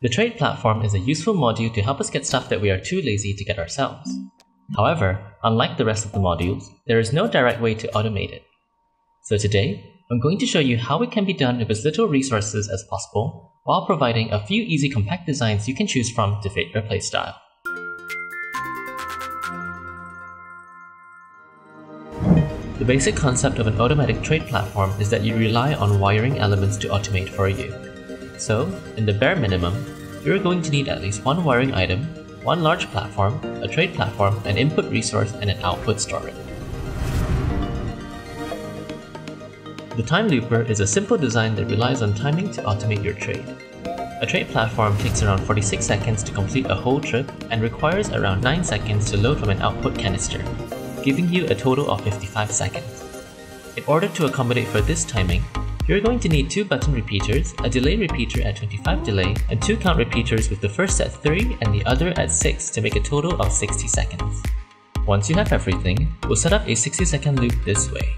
The trade platform is a useful module to help us get stuff that we are too lazy to get ourselves. However, unlike the rest of the modules, there is no direct way to automate it. So today, I'm going to show you how it can be done with as little resources as possible, while providing a few easy compact designs you can choose from to fit your playstyle. The basic concept of an automatic trade platform is that you rely on wiring elements to automate for you. So, in the bare minimum, you're going to need at least one wiring item, one large platform, a trade platform, an input resource, and an output storage. The time looper is a simple design that relies on timing to automate your trade. A trade platform takes around 46 seconds to complete a whole trip and requires around 9 seconds to load from an output canister, giving you a total of 55 seconds. In order to accommodate for this timing, you're going to need 2 button repeaters, a delay repeater at 25 delay, and 2 count repeaters with the first at 3 and the other at 6 to make a total of 60 seconds. Once you have everything, we'll set up a 60-second loop this way.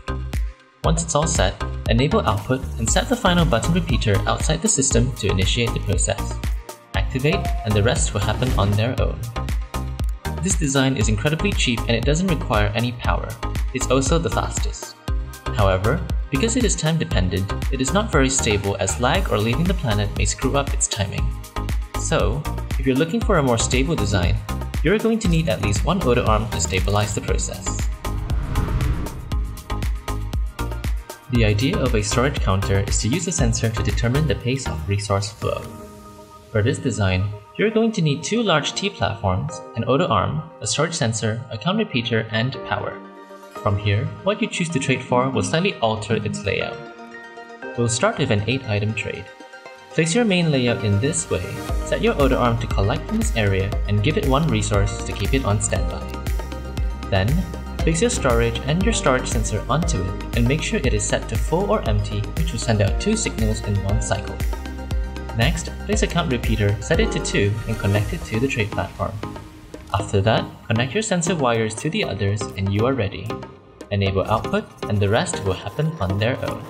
Once it's all set, enable output and set the final button repeater outside the system to initiate the process. Activate, and the rest will happen on their own. This design is incredibly cheap and it doesn't require any power. It's also the fastest. However, because it is time dependent, it is not very stable as lag or leaving the planet may screw up its timing. So, if you're looking for a more stable design, you're going to need at least one auto arm to stabilize the process. The idea of a storage counter is to use a sensor to determine the pace of resource flow. For this design, you're going to need 2 large T platforms, an auto arm, a storage sensor, a count repeater, and power. From here, what you choose to trade for will slightly alter its layout. We'll start with an 8-item trade. Place your main layout in this way, set your auto arm to collect in this area, and give it 1 resource to keep it on standby. Then, place your storage and your storage sensor onto it and make sure it is set to full or empty, which will send out 2 signals in one cycle. Next, place a count repeater, set it to 2 and connect it to the trade platform. After that, connect your sensor wires to the others and you are ready. Enable output and the rest will happen on their own.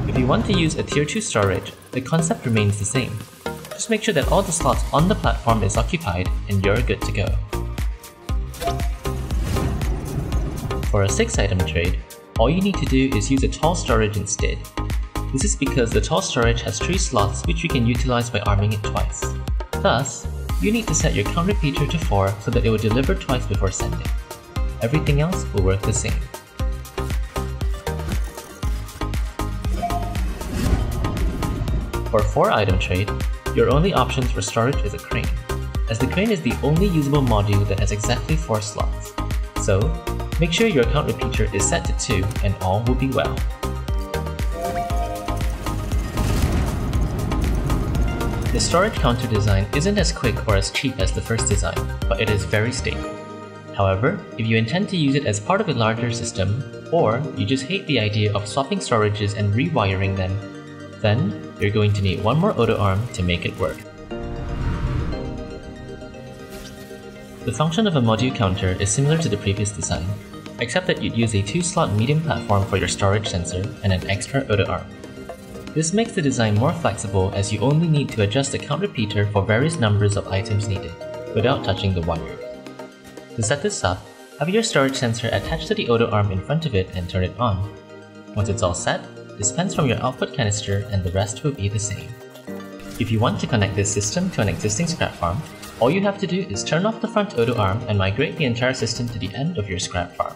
If you want to use a tier 2 storage, the concept remains the same. Just make sure that all the slots on the platform is occupied and you're good to go. For a 6-item trade, all you need to do is use a tall storage instead. This is because the tall storage has 3 slots which you can utilize by arming it twice. Thus, you need to set your count repeater to 4 so that it will deliver twice before sending. Everything else will work the same. For a 4-item trade, your only options for storage is a crane, as the crane is the only usable module that has exactly 4 slots. So, make sure your count repeater is set to 2 and all will be well. The storage counter design isn't as quick or as cheap as the first design, but it is very stable. However, if you intend to use it as part of a larger system, or you just hate the idea of swapping storages and rewiring them, then you're going to need 1 more auto arm to make it work. The function of a module counter is similar to the previous design, except that you'd use a 2-slot medium platform for your storage sensor and an extra auto arm. This makes the design more flexible as you only need to adjust the count repeater for various numbers of items needed, without touching the wire. To set this up, have your storage sensor attached to the auto arm in front of it and turn it on. Once it's all set, dispense from your output canister and the rest will be the same. If you want to connect this system to an existing scrap farm, all you have to do is turn off the front auto arm and migrate the entire system to the end of your scrap farm.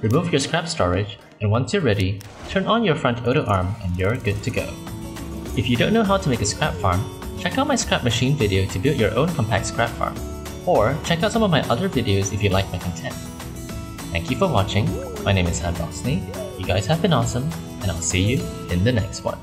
Remove your scrap storage, and once you're ready, turn on your front auto arm and you're good to go. If you don't know how to make a scrap farm, check out my scrap machine video to build your own compact scrap farm, or check out some of my other videos if you like my content. Thank you for watching, my name is Astroneer, you guys have been awesome, and I'll see you in the next one.